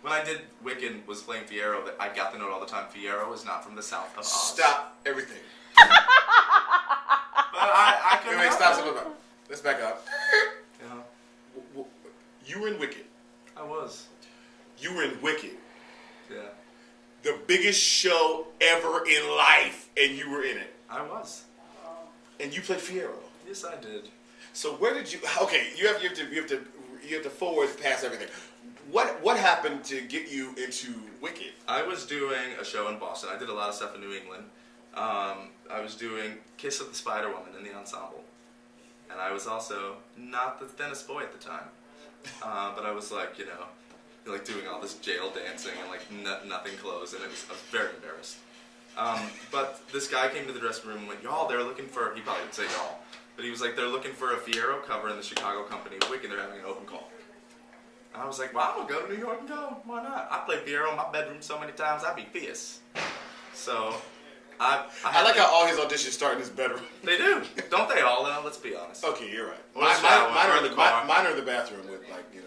When I did Wiccan, was playing Fiyero, that I got the note all the time. Fiyero is not from the south of Oz. Stop everything. But I couldn't. Wait, stop. Let's back up. Yeah. You were in Wicked. I was. You were in Wicked. Yeah. The biggest show ever in life, and you were in it. I was. And you played Fiyero. Yes, I did. So where did you? Okay, you have to forward past everything. What happened to get you into Wicked? I was doing a show in Boston. I did a lot of stuff in New England. I was doing Kiss of the Spider Woman in the ensemble, and I was also not the thinnest boy at the time. But I was like, like doing all this jail dancing and like nothing clothes, and I was very embarrassed. But this guy came to the dressing room and went, "Y'all, they're looking for," he probably didn't say y'all, but he was like, "They're looking for a Fiyero cover in the Chicago company of Wicked. They're having an open call." And I was like, "Well, I'm gonna go to New York and go. Why not? I played Fiyero in my bedroom so many times, I'd be fierce." So I like how all his auditions start in his bedroom. They do, don't they all? Let's be honest. Okay, you're right. Or mine are in the bathroom with like the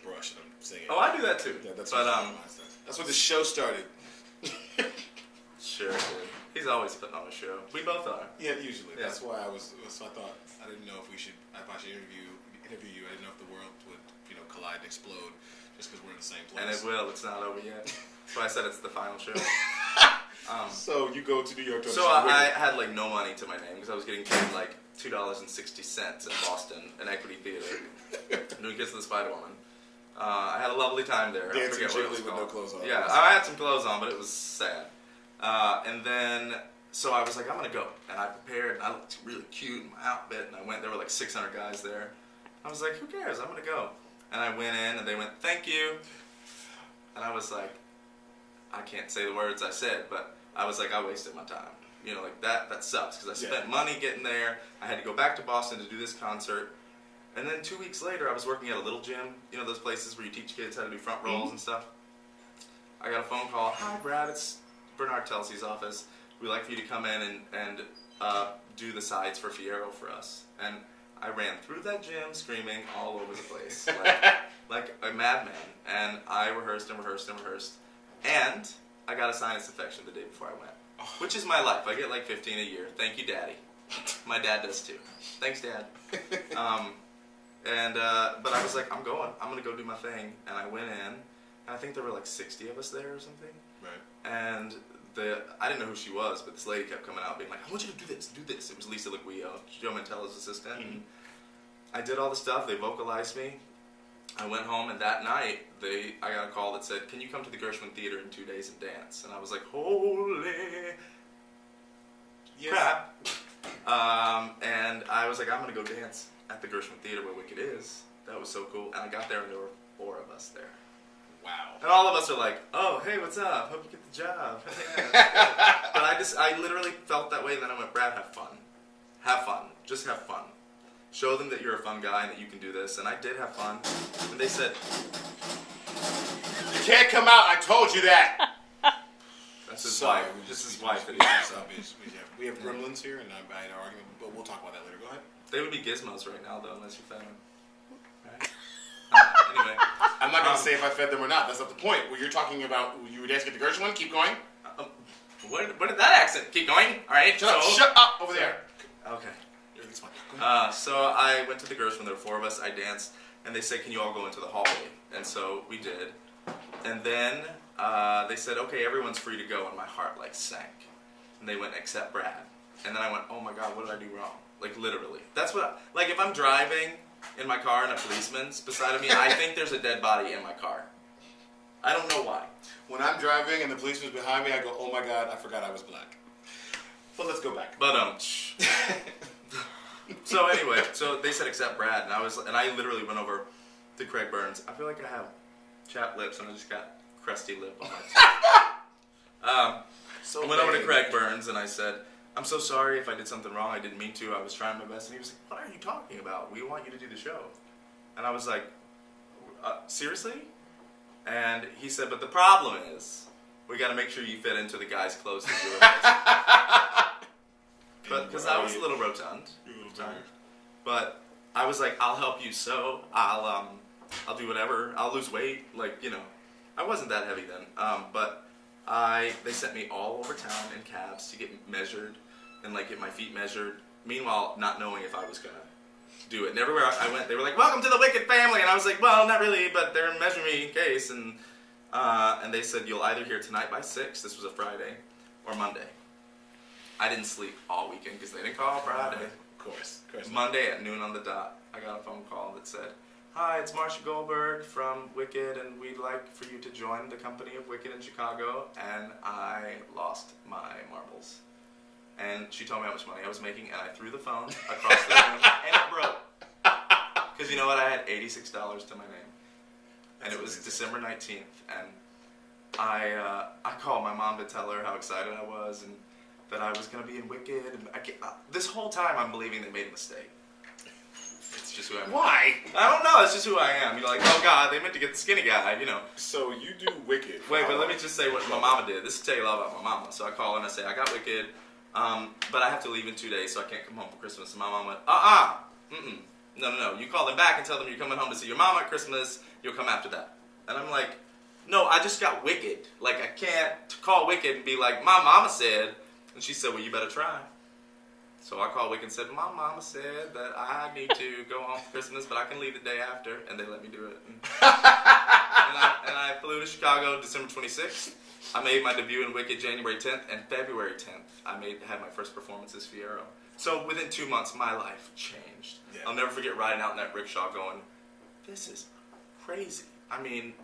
brush and I'm singing. Oh, I do that too. Yeah, that's but when the show started. Sure, dude. He's always putting on a show. We both are. Yeah, usually. Yeah. That's why I thought I didn't know if I should interview you. I didn't know if the world would collide and explode just because we're in the same place. And it will. It's not over yet. That's why I said it's the final show. So you go to New York to So I had like no money to my name because I was getting paid like $2.60 in Boston, an Equity Theater, doing Kiss of the Spider Woman. I had a lovely time there. Dancing with no clothes on. Yeah, I had some clothes on, but it was sad. And then, so I was like, I'm gonna go, and I prepared, and I looked really cute in my outfit, and I went. There were like 600 guys there. I was like, who cares? I'm gonna go. And I went in, and they went, thank you. And I was like, I can't say the words I said, but I was like, I wasted my time. Like that sucks, because I spent money getting there. I had to go back to Boston to do this concert. And then 2 weeks later, I was working at a little gym, those places where you teach kids how to do front rolls and stuff. I got a phone call, hi Brad, it's Bernard Telsey's office. We'd like for you to come in and do the sides for Fiyero for us. And I ran through that gym screaming all over the place, like a madman. And I rehearsed and rehearsed and rehearsed. And I got a sinus infection the day before I went, which is my life. I get like 15 a year. Thank you, Daddy. My dad does too. Thanks, Dad. But I was like, I'm going. I'm going to go do my thing. And I went in, and I think there were like 60 of us there or something. Right. And I didn't know who she was, but this lady kept coming out being like, I want you to do this, do this. It was Lisa Laguio, Joe Mantello's assistant. Mm-hmm. And I did all the stuff. They vocalized me. I went home, and that night, I got a call that said, can you come to the Gershwin Theater in 2 days and dance? And I was like, holy crap. And I was like, I'm going to go dance at the Gershwin Theater where Wicked is. That was so cool. And I got there, and there were 4 of us there. Wow. And all of us are like, oh, hey, what's up? Hope you get the job. But I literally felt that way, and then I went, Brad, have fun. Have fun. Just have fun. Show them that you're a fun guy and that you can do this. And I did have fun. And they said, you can't come out. I told you that. That's his wife. This is his wife. We have gremlins here, and I had an argument, but we'll talk about that later. Go ahead. They would be gizmos right now, though, unless you fed them. Right? Anyway. I'm not going to say if I fed them or not. That's not the point. What you're talking about, you were dancing at the Gershwin. Keep going. What did that accent? Keep going. All right. Shut up over there. Okay. So I went to the Gershwin. There were 4 of us. I danced, and they said, can you all go into the hallway? And so we did. And then they said, okay, everyone's free to go, and my heart sank. And they went, except Brad. And then I went, oh my God, what did I do wrong? Literally. That's what, if I'm driving in my car and a policeman's beside of me, I think there's a dead body in my car. I don't know why. When I'm driving and the policeman's behind me, I go, oh my God, I forgot I was black. But let's go back. But so anyway, so they said except Brad, and I literally went over to Craig Burns. I feel like I have chapped lips, and I just got crusty lip on my So I went over to Craig Burns, and I said, I'm so sorry if I did something wrong. I didn't mean to. I was trying my best. And he was like, what are you talking about? We want you to do the show. And I was like, seriously? And he said, but the problem is, we got to make sure you fit into the guy's clothes that you were But because I was a little rotund, but I was like, I'll help you sew. I'll do whatever. I'll lose weight, I wasn't that heavy then, but they sent me all over town in cabs to get measured and like get my feet measured. Meanwhile, not knowing if I was gonna do it. And everywhere I went, they were like, "Welcome to the Wicked family," and I was like, "Well, not really, but they're measuring me in case." And they said, "You'll either hear tonight by 6." This was a Friday, or Monday. I didn't sleep all weekend because they didn't call Friday. Of course. Monday at noon on the dot, I got a phone call that said, "Hi, it's Marsha Goldberg from Wicked, and we'd like for you to join the company of Wicked in Chicago." And I lost my marbles. And she told me how much money I was making, and I threw the phone across the room, and it broke. Because you know what? I had $86 to my name. And it was December 19th, and I called my mom to tell her how excited I was, and that I was going to be in Wicked. And this whole time, I'm believing they made a mistake. It's just who I am. Why? I don't know. It's just who I am. You're like, oh God, they meant to get the skinny guy, you know. So you do Wicked. Wait, but let me just say what my mama did. This will tell you a lot about my mama. So I call her and I say, I got Wicked, but I have to leave in 2 days, so I can't come home for Christmas. And my mom went, no. You call them back and tell them you're coming home to see your mama at Christmas. You'll come after that. And I'm like, no, I just got Wicked. Like, I can't call Wicked and be like, my mama said. And she said, well, you better try. So I called Wicked and said, my mama said that I need to go home for Christmas, but I can leave the day after. And they let me do it. And I flew to Chicago December 26th. I made my debut in Wicked January 10th. And February 10th, I had my first performance as Fierro. So within 2 months, my life changed. Yeah. I'll never forget riding out in that rickshaw going, this is crazy. I mean,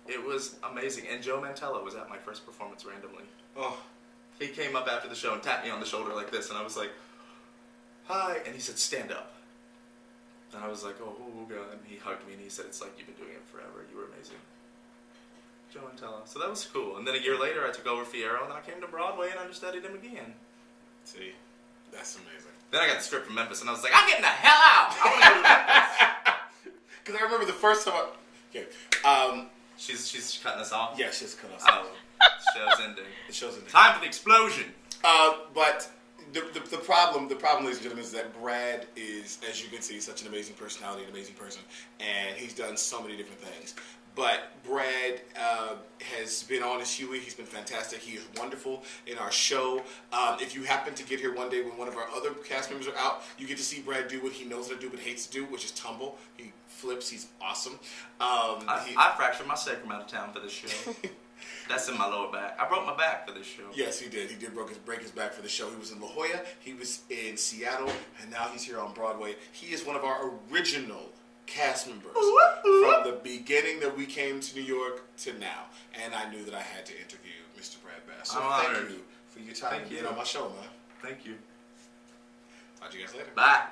it was amazing. And Joe Mantello was at my first performance randomly. Oh, he came up after the show and tapped me on the shoulder like this, and I was like, hi. And he said, stand up. And I was like, oh God. And he hugged me and he said, it's like you've been doing it forever. You were amazing. Joe Mantello. So that was cool. And then a year later, I took over Fierro, and then I came to Broadway and understudied him again. See? That's amazing. Then I got the script from Memphis, and I was like, I'm getting the hell out! I want to go to Memphis. Because I remember the first time She's cutting us off? Yeah, she's cutting us off. Show's ending. The show's ending. Time for the explosion. But the problem, ladies and gentlemen, is that Brad is, as you can see, such an amazing personality, an amazing person, and he's done so many different things. But Brad has been on as Huey. He's been fantastic. He is wonderful in our show. If you happen to get here one day when one of our other cast members are out, you get to see Brad do what he knows how to do but hates to do, which is tumble. He flips. He's awesome. I fractured my sacrum out of town for this show. That's in my lower back. I broke my back for this show. Yes, he did. He did break his back for the show. He was in La Jolla. He was in Seattle. And now he's here on Broadway. He is one of our original cast members from the beginning that we came to New York to now. And I knew that I had to interview Mr. Brad Bass. So thank you for your time being on my show, man. Thank you. Talk to you guys later. Bye.